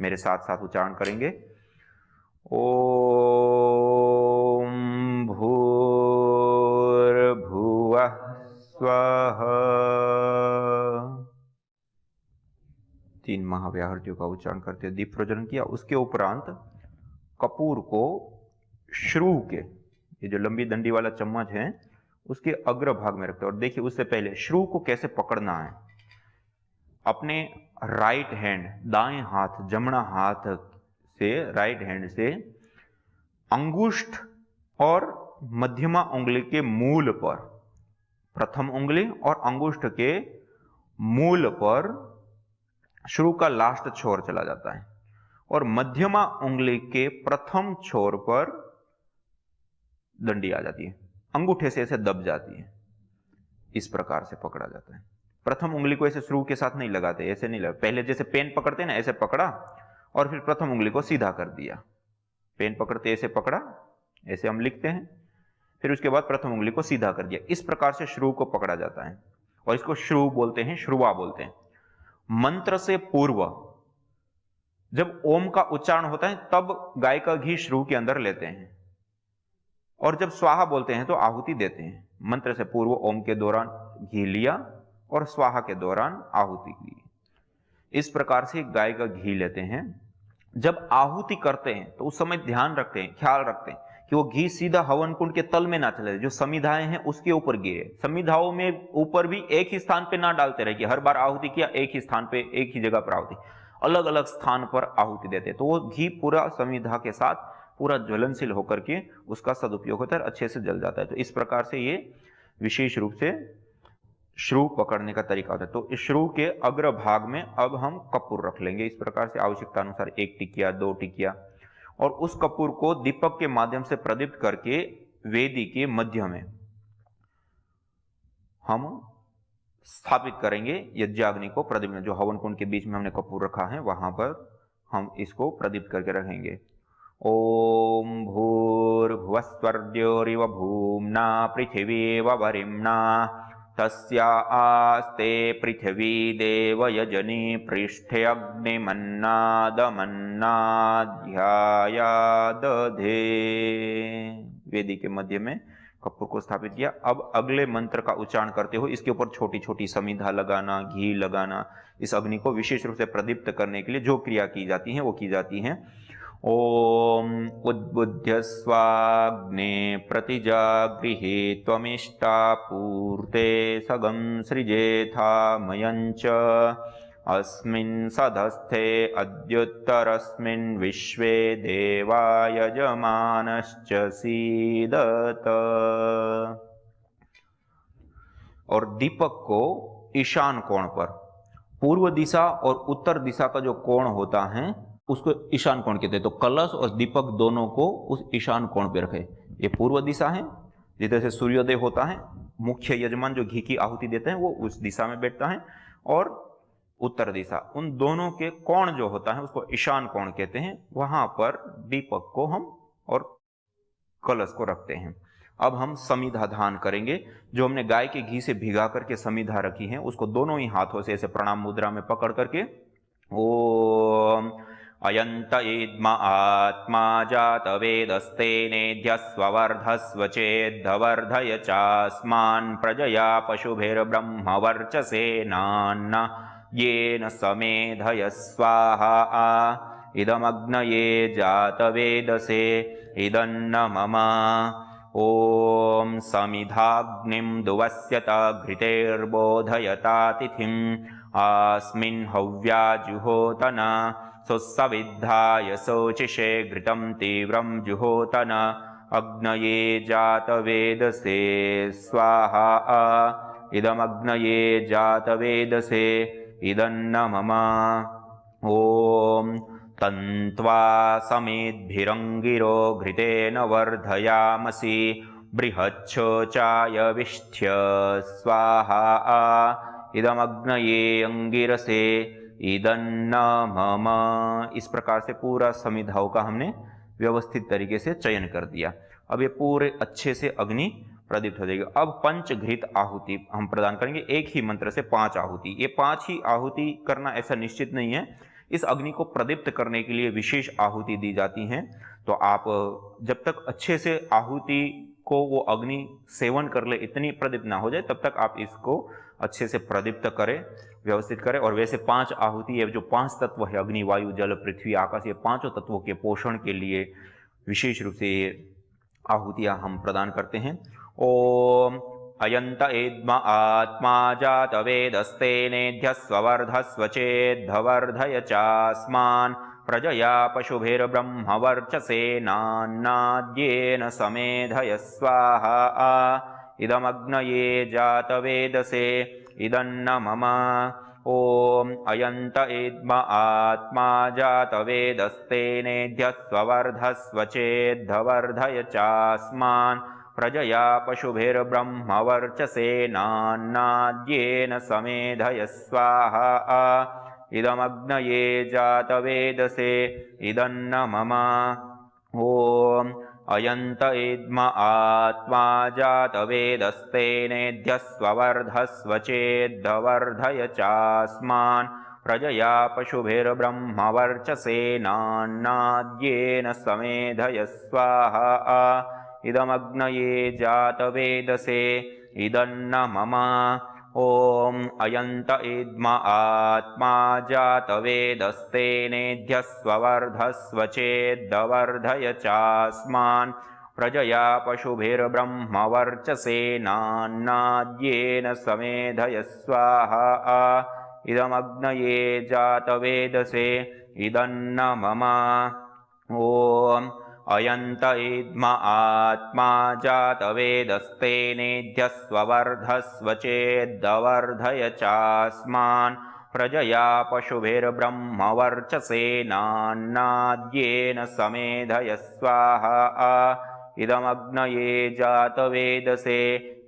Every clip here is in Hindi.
मेरे साथ साथ उच्चारण करेंगे। ओम भूर्भुवः स्वः। 3 महाव्याहृतियों का उच्चारण करते हुए दीप प्रज्वलन किया। उसके उपरांत कपूर को श्रू के, ये जो लंबी डंडी वाला चम्मच है उसके अग्र भाग में रखते हैं। और देखिए उससे पहले श्रू को कैसे पकड़ना है। अपने राइट हैंड, दाएं हाथ, जमना हाथ से, राइट हैंड से अंगुष्ठ और मध्यमा उंगली के मूल पर, प्रथम उंगली और अंगुष्ठ के मूल पर श्रू का लास्ट छोर चला जाता है और मध्यमा उंगली के प्रथम छोर पर डंडी आ जाती है, अंगूठे से ऐसे दब जाती है। इस प्रकार से पकड़ा जाता है। प्रथम उंगली को ऐसे श्रू के साथ नहीं लगाते, ऐसे नहीं लगा, पहले जैसे पेन पकड़ते हैं ना, ऐसे पकड़ा और फिर प्रथम उंगली को सीधा कर दिया। पेन पकड़ते ऐसे पकड़ा, ऐसे हम लिखते हैं, फिर उसके बाद प्रथम उंगली को सीधा कर दिया। इस प्रकार से श्रू को पकड़ा जाता है और इसको श्रू बोलते हैं, श्रुवा बोलते हैं। मंत्र से पूर्व जब ओम का उच्चारण होता है तब गाय का घी श्रू के अंदर लेते हैं और जब स्वाहा बोलते हैं तो आहुति देते हैं। मंत्र से पूर्व ओम के दौरान घी लिया और स्वाहा के दौरान आहुति ली। इस प्रकार से गाय का घी लेते हैं। जब आहुति करते हैं तो उस समय ध्यान रखते हैं, ख्याल रखते हैं कि वो घी सीधा हवन कुंड के तल में ना चले, जो समिधाएं हैं उसके ऊपर गिरे। समिधाओं में ऊपर भी एक ही स्थान पे ना डालते रहे कि हर बार आहुति किया एक ही स्थान पे, एक ही जगह पर आहुति, अलग अलग स्थान पर आहुति देते, तो वो घी पूरा समिधा के साथ पूरा ज्वलनशील होकर के उसका सदुपयोग होता है, अच्छे से जल जाता है। तो इस प्रकार से ये विशेष रूप से श्रू पकड़ने का तरीका होता है। तो इस श्रू के अग्र भाग में अब हम कपूर रख लेंगे। इस प्रकार से आवश्यकता अनुसार 1 टिकिया, 2 टिकिया, और उस कपूर को दीपक के माध्यम से प्रदीप्त करके वेदी के मध्य में हम स्थापित करेंगे। यज्ञाग्नि को प्रदीप्त, जो हवन कुंड के बीच में हमने कपूर रखा है वहां पर हम इसको प्रदीप्त करके रखेंगे। ओम भूर्भुवस्वर्योरिव भूम्ना पृथिवीव वरिम्ना तस्या आस्ते पृथिवी देव यजनी पृष्ठे अग्निमन्नादमन्नाध्यायादधे। वेदी के मध्य में कपूर को स्थापित किया। अब अगले मंत्र का उच्चारण करते हुए इसके ऊपर छोटी छोटी समिधा लगाना, घी लगाना, इस अग्नि को विशेष रूप से प्रदीप्त करने के लिए जो क्रिया की जाती है वो की जाती है। ओम उद्बुद्ध्य स्वाग्ने प्रतिजागृहे त्वमिष्टा पूर्ते सगं सृजेथा मयञ्च अस्मिन् सधस्थे अद्युत्तरस्मिन् विश्वे देवा यजमानश्च सीदत। और दीपक को ईशान कोण पर, पूर्व दिशा और उत्तर दिशा का जो कोण होता है उसको ईशान कोण कहते हैं। तो कलश और दीपक दोनों को उस ईशान कोण पे रखे। ये पूर्व दिशा है, जिधर से सूर्योदय होता है, मुख्य यजमान जो घी की आहुति देते हैं वो उस दिशा में बैठता है, और उत्तर दिशा, उन दोनों के कोण जो होता है उसको ईशान कोण कहते हैं। वहां पर दीपक को हम और कलश को रखते हैं। अब हम समिधा धान करेंगे। जो हमने गाय के घी से भिगा करके समिधा रखी है उसको दोनों ही हाथों से ऐसे प्रणाम मुद्रा में पकड़ करके ओम अयंत इद्म आत्मा जात वेदस्तेनेध्यस्व वर्धस्व चेद्धवर्धय चास्मान् प्रजया पशुभिर्ब्रह्म वर्चसेनान्न येन समेधय स्वाहा इदमग्नये जातवेदसे इदन्न मम। ओम समिधाग्निं दुवस्यत घृतेर्बोधयतातिथिं अस्मिन् हव्या जुहोतन सुसविद्धाय शोचिषे घृतं तीव्रं जुहोतन अग्नये जातवेदसे स्वाहा इदमग्नये जातवेदसे इदन्न मम। ओम तन्त्वा समेद्भिरङ्गिरो घृतेन वर्धयामसि बृहच्छोचाय विष्ठ्य स्वाहा इदमग्नये अंगिरसे इदन्न मम। इस प्रकार से पूरा समिधाओं का हमने व्यवस्थित तरीके से चयन कर दिया। अब ये पूरे अच्छे से अग्नि प्रदीप्त हो जाएगी। अब पंचघृत आहुति हम प्रदान करेंगे। एक ही मंत्र से 5 आहुति, ये 5 ही आहुति करना ऐसा निश्चित नहीं है, इस अग्नि को प्रदीप्त करने के लिए विशेष आहुति दी जाती हैं। तो आप जब तक अच्छे से आहुति को वो अग्नि सेवन कर ले, इतनी प्रदीप्त ना हो जाए, तब तक आप इसको अच्छे से प्रदीप्त करें, व्यवस्थित करें। और वैसे 5 आहुति है, जो 5 तत्व है, अग्नि, वायु, जल, पृथ्वी, आकाश, ये 5 तत्वों के पोषण के लिए विशेष रूप से ये आहुतियां हम प्रदान करते हैं। ओम अयंत एद्म आत्मा जात वेदस्तेनेध्यस्वर्धस्व चेद्धवर्धय चास्मान् प्रजया पशुभिर्ब्रह्मवर्चसेनान्नाद्येन समेधय स्वाहा इदमग्नये जातवेदसे इदन्न मम। ओम अयंत एद्म आत्मा जातवेदस्तेनेध्यस्वर्धस्व चेद्धवर्धय चास्मान् प्रजया पशुभिर्ब्रह्मवर्चसेनान्नाद्येन समेधय स्वाहा इदमग्नये जातवेदसे इदन्न मम। ओम अयंत एद्म आत्मा जातवेदस्तेनेध्यस्वर्धस्व चेद्धवर्धय चास्मान् प्रजया पशुभिर्ब्रह्मवर्चसेनान्नाद्येन समेधय स्वाहा इदमग्नये जातवेदसे इदन्न मम। ओम अयंत एद्म आत्मा जातवेदस्तेनेध्यस्वर्धस्व चेद्धवर्धय चास्मान् प्रजया पशुभिर्ब्रह्मवर्चसेनान्नाद्येन समेधय स्वाहा इदमग्नये जातवेदसे इदन्न मम। ओम अयंत एद्म आत्मा जातवेदस्तेनेध्यस्वर्धस्व चेद्धवर्धय चास्मान् प्रजया पशुभिर्ब्रह्मवर्चसेनान्नाद्येन समेधय स्वाहा इदमग्नये जातवेदसे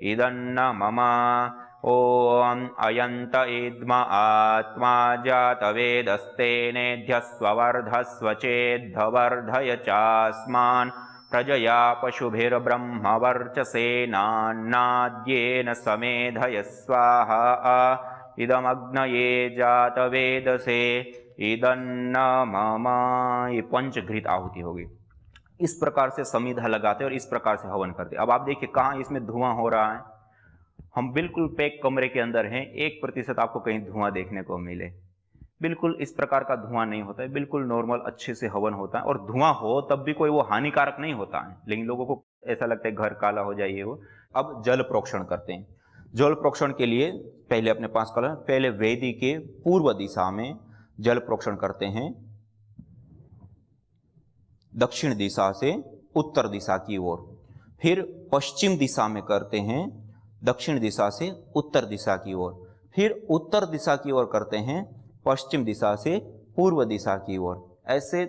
इदन्न मम। ओम अयंत एद्म आत्मा जातवेदस्तेनेध्यस्वर्धस्व चेद्धवर्धय चास्मान् प्रजया पशुभिर्ब्रह्मवर्चसेनान्नाद्येन समेधय स्वाहा इदमग्नये जातवेदसे इदन्न मम। ये पंचघृत आहुति होगी। इस प्रकार से समिधा लगाते और इस प्रकार से हवन करते। अब आप देखिए कहाँ इसमें धुआं हो रहा है। हम बिल्कुल पैक कमरे के अंदर हैं, 1% आपको कहीं धुआं देखने को मिले। बिल्कुल इस प्रकार का धुआं नहीं होता है, बिल्कुल नॉर्मल अच्छे से हवन होता है। और धुआं हो तब भी कोई वो हानिकारक नहीं होता है, लेकिन लोगों को ऐसा लगता है घर काला हो जाइए वो। अब जल प्रोक्षण करते हैं। जल प्रोक्षण के लिए पहले अपने पास कलर, पहले वेदी के पूर्व दिशा में जल प्रोक्षण करते हैं, दक्षिण दिशा से उत्तर दिशा की ओर। फिर पश्चिम दिशा में करते हैं, दक्षिण दिशा से उत्तर दिशा की ओर। फिर उत्तर दिशा की ओर करते हैं, पश्चिम दिशा से पूर्व दिशा की ओर। ऐसे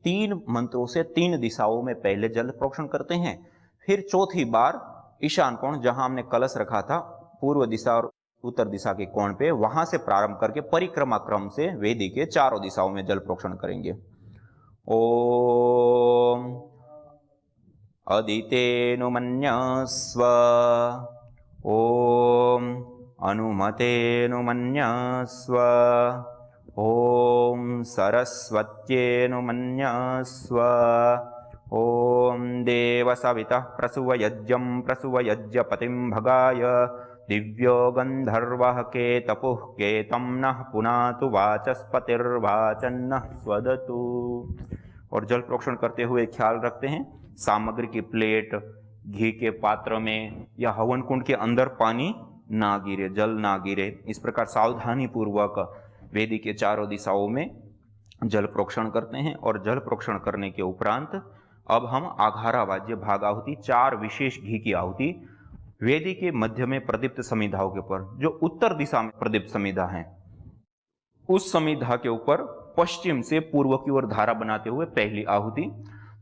3 मंत्रों से 3 दिशाओं में पहले जल प्रोक्षण करते हैं। फिर चौथी बार ईशान कोण, जहां हमने कलश रखा था पूर्व दिशा और उत्तर दिशा के कोण पे, वहां से प्रारंभ करके परिक्रमा क्रम से वेदी के चारों दिशाओं में जल प्रोक्षण करेंगे। ओम अदितेनुमन्यस्व, ओम अनुमतेनुमन्यस्व, ओम सरस्वत्येनुमन्यस्व, ओम देवसवितः प्रसुवयज्ञं प्रसुवयज्ञपतिं भगाय दिव्यो गंधर्वः केतपुः केतं नः पुनातु वाचस्पतिर्वाचन्नः स्वदतु। और जल प्रोक्षण करते हुए ख्याल रखते हैं सामग्री की प्लेट, घी के पात्र में या हवन कुंड के अंदर पानी ना गिरे, जल ना गिरे। इस प्रकार सावधानी पूर्वक वेदी के चारों दिशाओं में जल प्रोक्षण करते हैं। और जल प्रोक्षण करने के उपरांत अब हम आघारा वाद्य भागाहुति, 4 विशेष घी की आहुति वेदी के मध्य में प्रदीप्त समिधाओं के ऊपर, जो उत्तर दिशा में प्रदीप्त समिधा है, उस समिधा के ऊपर पश्चिम से पूर्व की ओर धारा बनाते हुए पहली आहुति,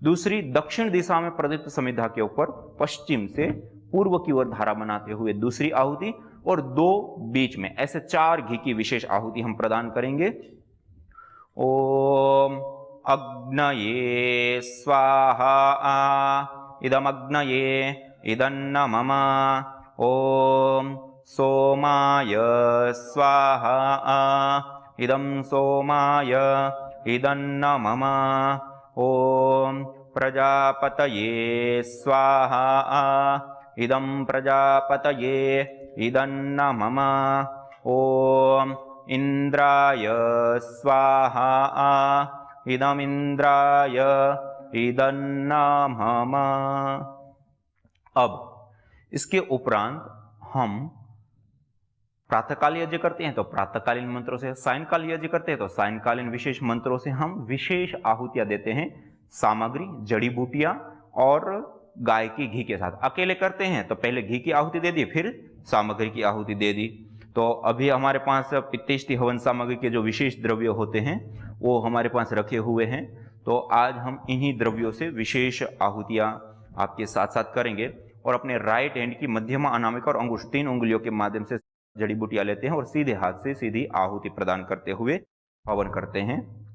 दूसरी दक्षिण दिशा में प्रदीप्त समिधा के ऊपर पश्चिम से पूर्व की ओर धारा बनाते हुए दूसरी आहुति, और 2 बीच में, ऐसे 4 घी की विशेष आहुति हम प्रदान करेंगे। ओम अग्नये स्वाहा इदमग्नये इदन्न मम। ओम सोमाय स्वाहा इदं सोमाय इदन्न मम। ओम प्रजापतये स्वाहा इदं प्रजापतये इदन्न मम। ओम इंद्राय स्वाहा इदमिंद्राय इदन्न मम। अब इसके उपरांत हम प्रातःकाल यज्ञ करते हैं तो प्रातःकालीन मंत्रों से, सायंकाल यज्ञ करते हैं तो सायंकालीन विशेष मंत्रों से हम विशेष आहुतियां देते हैं। सामग्री जड़ी बूटियां और गाय की घी के साथ। अकेले करते हैं तो पहले घी की आहुति दे दी, फिर सामग्री की आहुति दे दी। तो अभी हमारे पास पित्तेष्टि हवन सामग्री के जो विशेष द्रव्य होते हैं वो हमारे पास रखे हुए हैं। तो आज हम इन्हीं द्रव्यों से विशेष आहुतियां आपके साथ साथ करेंगे और अपने राइट हैंड की मध्यमा, अनामिका और अंगुष्ठ 3 उंगलियों के माध्यम से जड़ी बूटियां लेते हैं और सीधे हाथ से सीधी आहुति प्रदान करते हुए हवन करते हैं।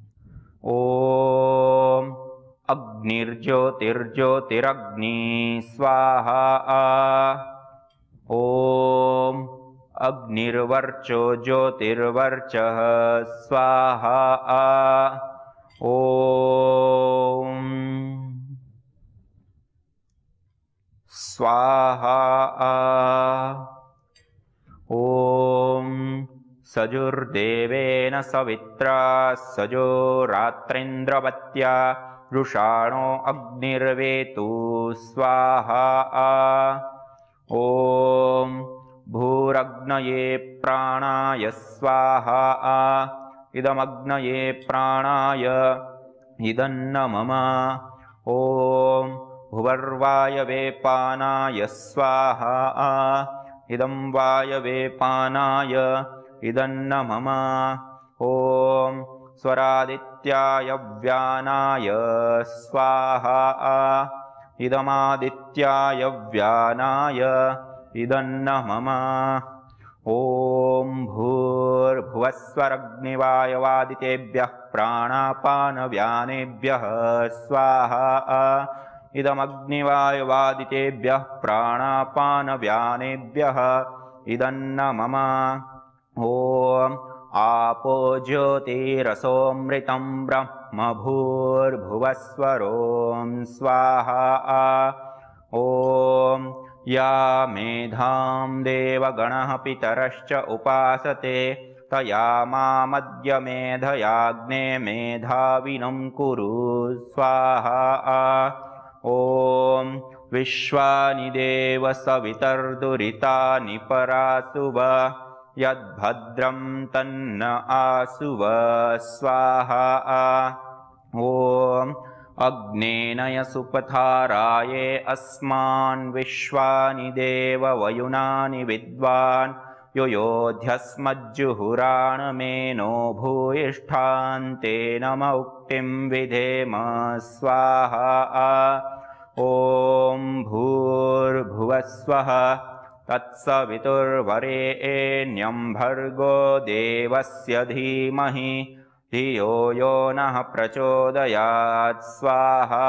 ओम अग्निर्ज्योतिर्ज्योतिरग्नि स्वाहा। ओम अग्निर्वर्चो ज्योतिर्वर्चः स्वाहा। ओम स्वाहा। ओम सजुर्देवेन सवित्रा सजो रात्रिन्द्रवत्या वृषाणो अग्निर्वेतु स्वाहा। ओम भूरग्नये प्राणाय स्वाहा इदमग्नये प्राणाय इदन्न मम। ओम भुवर्वायवे पानाय स्वाहा इदं वायवे पानाय इदन्न मम। ओम स्वरादित्याय व्यानाय स्वाहा इदमादित्याय व्यानाय इदन्न मम। ओम भूर्भुवस्वरग्निवायवादितेभ्यः प्राणापानव्यानेभ्यः स्वाहा इदमग्निवायवादितेभ्यः प्राणापानव्यानेभ्यः इदन्न मम। ओम आपो ज्योतिरसोऽमृतं ब्रह्म भूर्भुवस्वरों स्वाहा। ओम या मेधां देवगणः पितरश्च उपासते तया मामद्य मेधयाग्ने मेधाविनं कुरु स्वाहा। ओम विश्वानि देव सवितर्दुरितानि परासुव यद्भद्रं तन्न आसुव स्वाहा। ओम अग्नेनय सुपथाराये अस्मान् विश्वानि देव वयुनानि विद्वान् योयोध्यस्मज्जुहुराणमेनो भूयिष्ठान्तेन उक्तिं विधेम स्वाहा। ओम भूर्भुवस्वः तत्सवितुर्वरेण्यं भर्गो देवस्य धीमहि धियो यो नः प्रचोदयात् स्वाहा।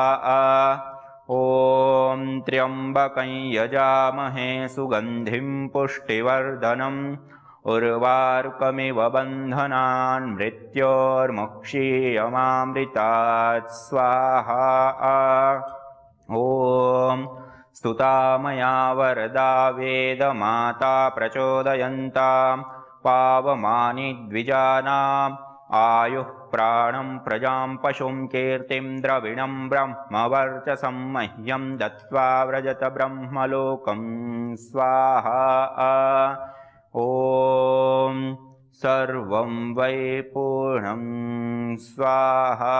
ओम त्र्यंबकं यजामहे सुगंधिं पुष्टिवर्धनम् उर्वारुकमिव बन्धनान् मृत्योर्मुक्षीयमामृतात् स्वाहा। ओम स्तुता मया वरदा वेदमाता प्रचोदयन्तां पावमानि द्विजानाम् आयुः प्राणं प्रजां पशुं कीर्तिं द्रविणं ब्रह्मवर्चसं मह्यं दत्त्वा व्रजत ब्रह्मलोकं स्वाहा। ओम सर्वं वै पूर्णं स्वाहा।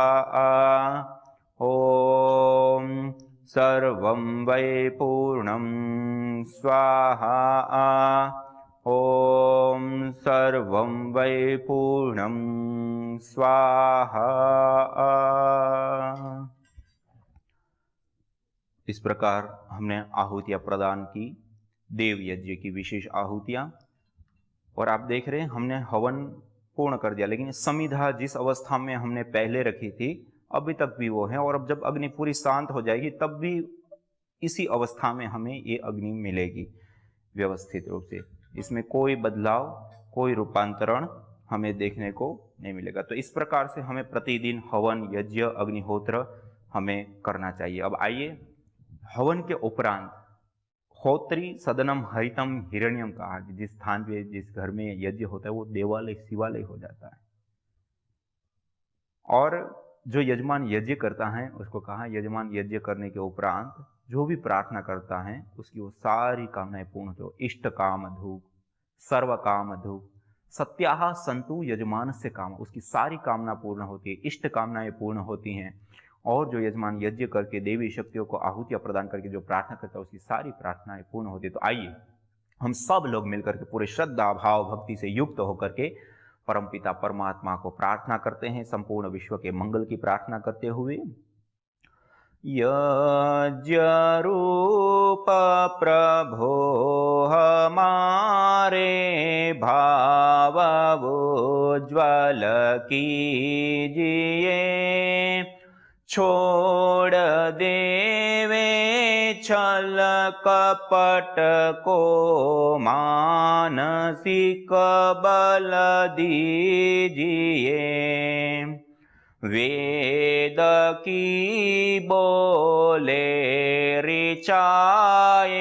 ओम सर्वं वै पूर्णं स्वाहा। ओम सर्वं वै पूर्णं स्वाहा। इस प्रकार हमने आहुतियां प्रदान की, देव यज्ञ की विशेष आहुतियां। और आप देख रहे हैं हमने हवन पूर्ण कर दिया, लेकिन समिधा जिस अवस्था में हमने पहले रखी थी अभी तक भी वो है। और अब जब अग्नि पूरी शांत हो जाएगी तब भी इसी अवस्था में हमें ये अग्नि मिलेगी व्यवस्थित रूप से। इसमें कोई बदलाव, कोई रूपांतरण हमें देखने को नहीं मिलेगा। तो इस प्रकार से हमें प्रतिदिन हवन, यज्ञ, अग्निहोत्र हमें करना चाहिए। अब आइए, हवन के उपरांत होत्री सदनम हरितम हिरण्यम कहा कि जिस स्थान पे, जिस घर में यज्ञ होता है वो देवालय, शिवालय हो जाता है। और जो यजमान यज्ञ करता है उसको कहा, यजमान यज्ञ करने के उपरांत जो भी प्रार्थना करता है उसकी वो सारी कामनाएं पूर्ण हो। इष्ट काम धूप, सर्व काम धूप, सत्याह संतु यजमान से काम, उसकी सारी कामना पूर्ण होती है, इष्ट कामनाएं पूर्ण होती हैं। और जो यजमान यज्ञ करके देवी शक्तियों को आहुतियां प्रदान करके जो प्रार्थना करता है उसकी सारी प्रार्थनाएं पूर्ण होती है। तो आइए हम सब लोग मिलकर के पूरे श्रद्धा भाव भक्ति से युक्त होकर के परमपिता परमात्मा को प्रार्थना करते हैं, संपूर्ण विश्व के मंगल की प्रार्थना करते हुए। यज्ञ रूप प्रभो हमारे भाव उज्ज्वल कीजिए, छोड़ देवे छल कपट को मानसिक बल दीजिए, वेद की बोले ऋचाए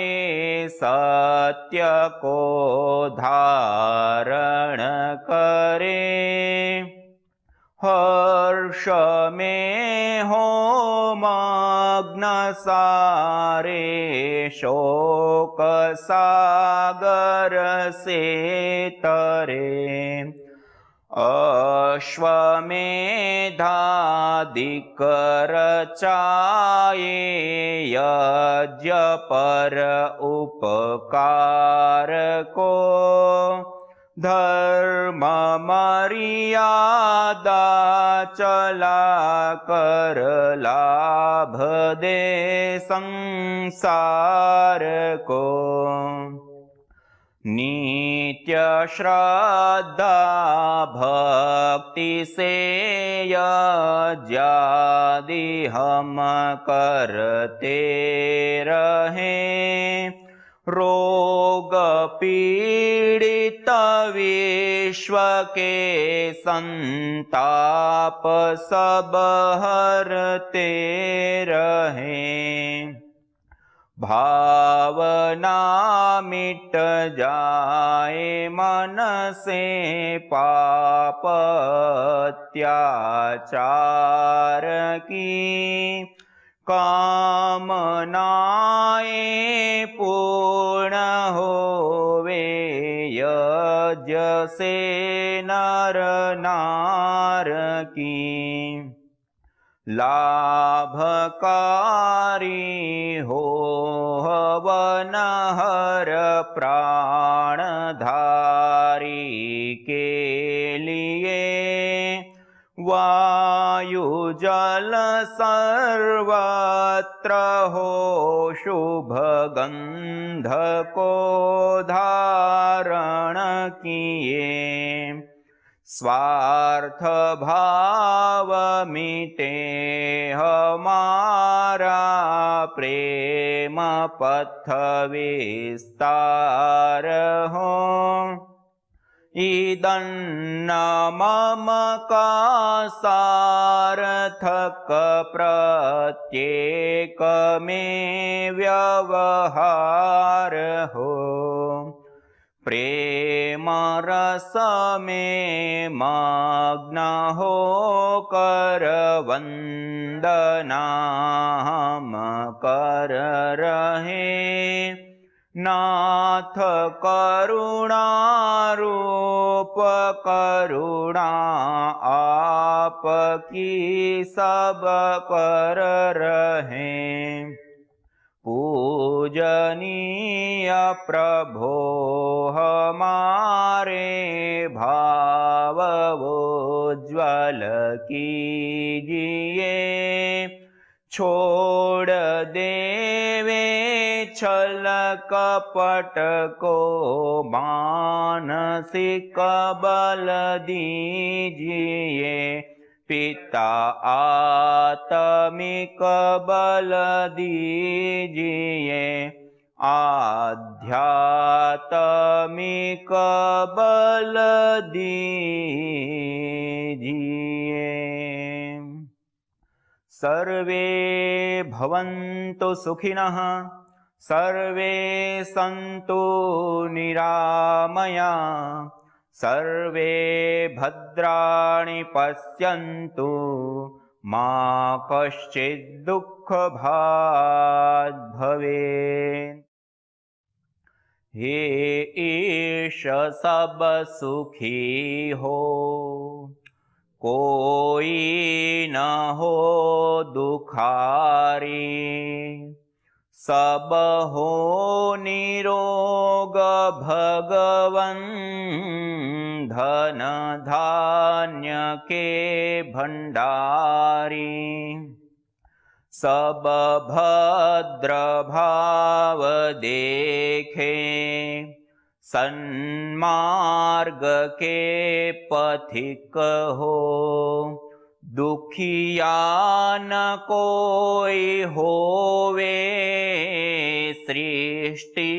सत्य को धारण करे, हर्ष में हो मग्न सारे शोक सागर से तरे, अश्वमेधादिक रचाए यज्ञ पर उपकार को, धर्म मर्यादा चला कर लाभ दे संसार को, नित्य श्रद्धा भक्ति से यज्ञादि हम करते रहें, रोग पीड़ित विश्व के संताप सब हरते रहें, भावना मिट जाए मन से पाप अत्याचार की, कामनाएं पूर्ण होवे यज्ञ से नर नार की, लाभकारी हो हवन हर प्राणधारी के लिए, वायु जल सर्वत्र हो शुभ गंध को धारण किए, स्वार्थ भाव मिटे हमारा प्रेम पथ विस्तार हो, इदन्न मम का सार्थक प्रत्येक में व्यवहार हो, प्रेम रस में मग्न हो कर वंदना हम कर रहे, नाथ करुणा रूप करुणा आप की सब कर रहे, पूजनीय प्रभो हमारे भाव उज्ज्वल कीजिए, छोड़ देवे छल कपट को मानसिक बल दीजिए, पिता आत्मिक बल दीजिए, आध्यात्मिक बल दीजिए। सर्वे भवन्तु सुखिनः, सर्वे सन्तु निरामया, सर्वे भद्राणि पश्यन्तु, मा कश्चित् दुःखभाग् भवेत्। हे ईश सब सुखी हो, कोई न हो दुखारी, सब हो निरोग भगवन, धन धान्य के भंडारी, सब भद्र भाव देखे, सन्मार्ग के पथिक हो, दुखिया न कोई होवे, सृष्टि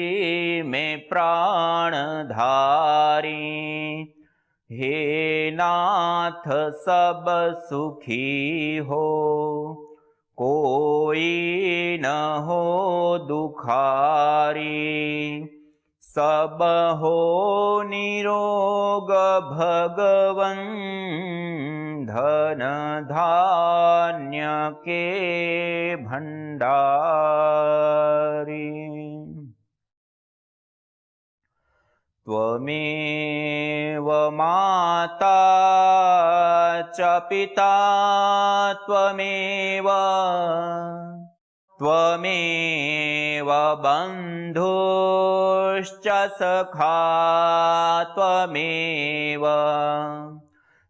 में प्राणधारी। हे नाथ सब सुखी हो, कोई न हो दुखारी, सब हो निरोग भगवन, धन धान्य के भंडारी। त्वमेव माता च पिता त्वमेव, त्वमेव बन्धुश्च सखा त्वमेव,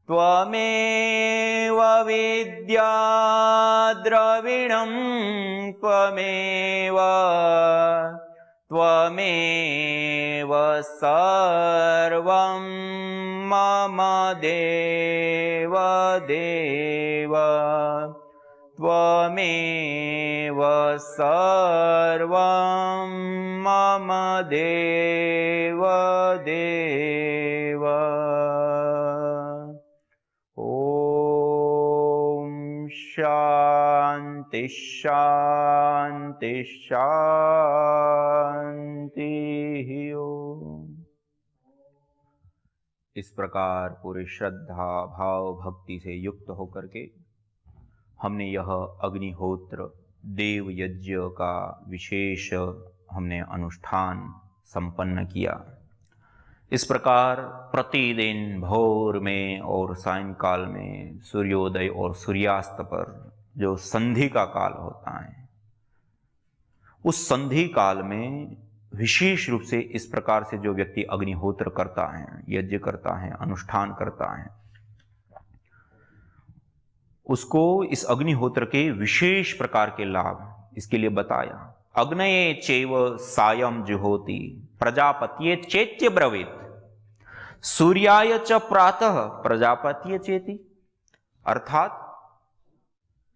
त्वमेव विद्या द्रविणं त्वमेव, त्वमेव सर्वं मम देव देव, त्वमेव सर्वं मम देव देव। ॐ शान्ति शान्ति शान्तिः। इस प्रकार पूरे श्रद्धा भाव भक्ति से युक्त होकर के हमने यह अग्निहोत्र देव यज्ञ का विशेष हमने अनुष्ठान संपन्न किया। इस प्रकार प्रतिदिन भोर में और सायंकाल में सूर्योदय और सूर्यास्त पर जो संधि का काल होता है, उस संधि काल में विशेष रूप से इस प्रकार से जो व्यक्ति अग्निहोत्र करता है, यज्ञ करता है, अनुष्ठान करता है, उसको इस अग्निहोत्र के विशेष प्रकार के लाभ इसके लिए बताया। अग्नये चैव सायं जुहोति, प्रजापत्ये चेत्य ब्रवीत, सूर्याय च प्रातः प्रजापत्ये चेति। अर्थात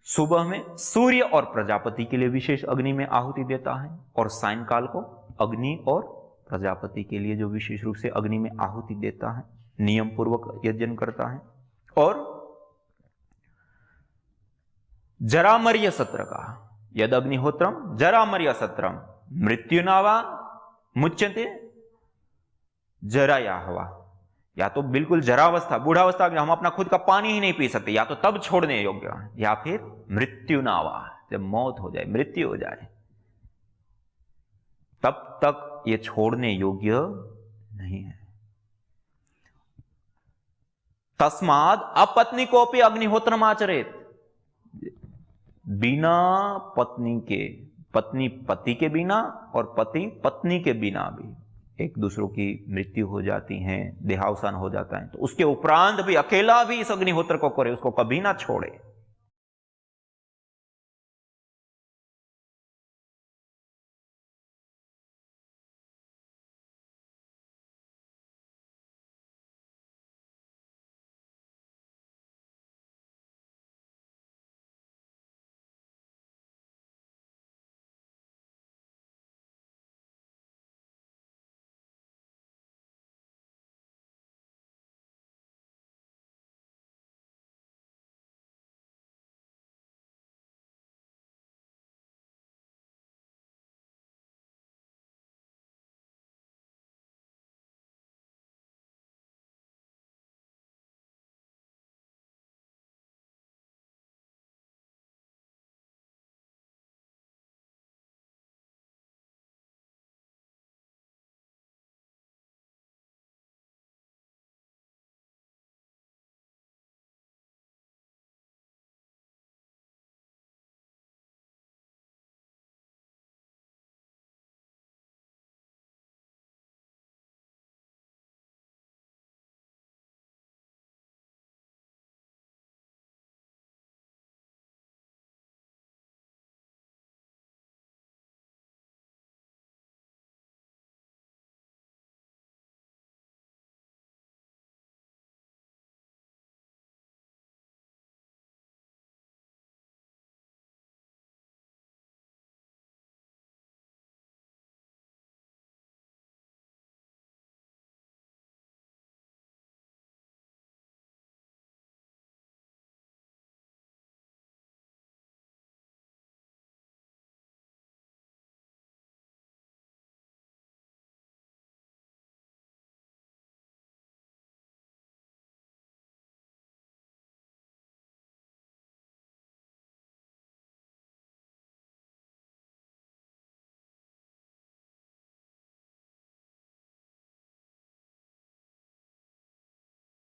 सुबह में सूर्य और प्रजापति के लिए विशेष अग्नि में आहुति देता है, और सायंकाल को अग्नि और प्रजापति के लिए जो विशेष रूप से अग्नि में आहुति देता है, नियम पूर्वक यज्ञ करता है। और जरामर्य सत्र का यद अग्निहोत्रम जरामर्य सत्रम मृत्युनावा मुच्यते जरायाहवा, या तो बिल्कुल जरावस्था बूढ़ावस्था हम अपना खुद का पानी ही नहीं पी सकते, या तो तब छोड़ने योग्य, या फिर मृत्युनावा जब मौत हो जाए, मृत्यु हो जाए, तब तक ये छोड़ने योग्य नहीं है। तस्माद अपत्नी को भी अग्निहोत्रम आचरेत, बिना पत्नी के, पत्नी पति के बिना और पति पत्नी के बिना भी एक दूसरों की मृत्यु हो जाती है, देहावसान हो जाता है, तो उसके उपरांत भी अकेला भी इस अग्निहोत्र को करे, उसको कभी ना छोड़े।